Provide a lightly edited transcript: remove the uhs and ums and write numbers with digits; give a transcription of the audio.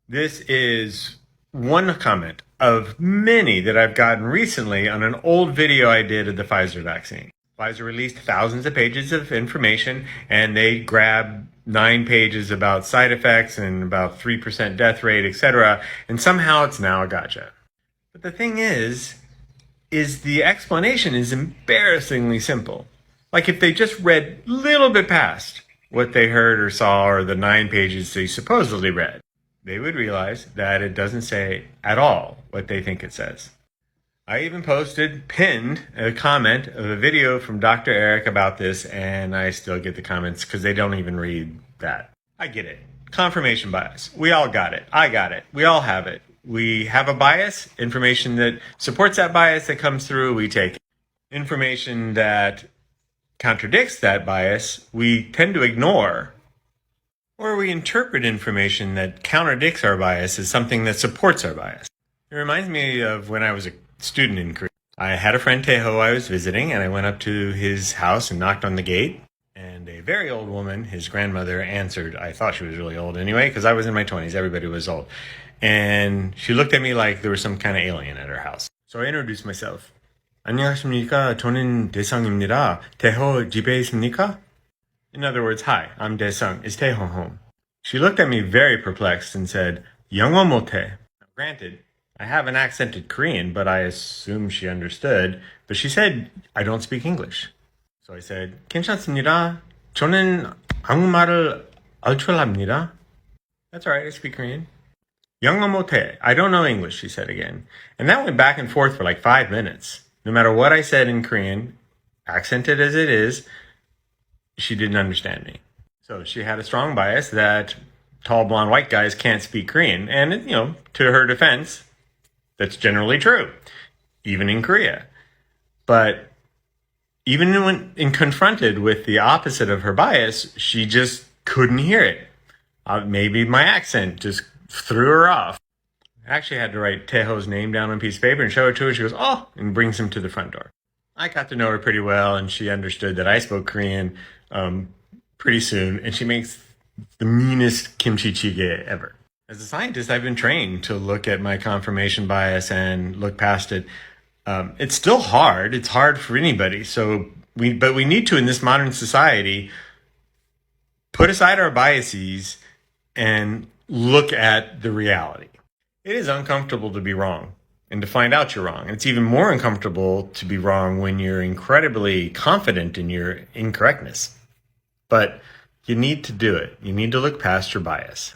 This is one comment of many that I've gotten recently on an old video I did of the Pfizer vaccine. Pfizer released thousands of pages of information, and they grabbed 9 pages about side effects and about 3% death rate, etc. And somehow it's now a gotcha. But the thing is the explanation is embarrassingly simple. Like if they just read a little bit past what they heard or saw or the 9 pages they supposedly read, they would realize that it doesn't say at all what they think it says. I even pinned a comment of a video from Dr. Eric about this, and I still get the comments because they don't even read that. I get it. Confirmation bias. We all got it. I got it. We all have it. We have a bias. Information that supports that bias that comes through, we take. Information that contradicts that bias, we tend to ignore. Or we interpret information that contradicts our bias as something that supports our bias. It reminds me of when I was a student in Korea. I had a friend, Taeho, I was visiting, and I went up to his house and knocked on the gate. And a very old woman, his grandmother, answered. I thought she was really old anyway, because I was in my 20s. Everybody was old. And she looked at me like there was some kind of alien at her house. So I introduced myself. 안녕하십니까? 저는 대성입니다. 태호 집에 있습니까? In other words, hi, I'm Daesung. Is Taeho home? She looked at me very perplexed and said, 영어 못해. Granted, I have an accented Korean, but I assume she understood. But she said, I don't speak English. So I said, 괜찮습니다. 저는 한국말을 알 줄 압니다. That's all right, I speak Korean. 영어 못해. I don't know English, she said again. And that went back and forth for like 5 minutes. No matter what I said in Korean, accented as it is, she didn't understand me. So she had a strong bias that tall, blonde, white guys can't speak Korean. And, to her defense, that's generally true, even in Korea. But even when confronted with the opposite of her bias, she just couldn't hear it. Maybe my accent just threw her off. I actually had to write Taeho's name down on a piece of paper and show it to her. She goes, oh, and brings him to the front door. I got to know her pretty well, and she understood that I spoke Korean pretty soon, and she makes the meanest kimchi jjigae ever. As a scientist, I've been trained to look at my confirmation bias and look past it. It's still hard. It's hard for anybody. But we need to, in this modern society, put aside our biases and look at the reality. It is uncomfortable to be wrong and to find out you're wrong. And it's even more uncomfortable to be wrong when you're incredibly confident in your incorrectness. But you need to do it. You need to look past your bias.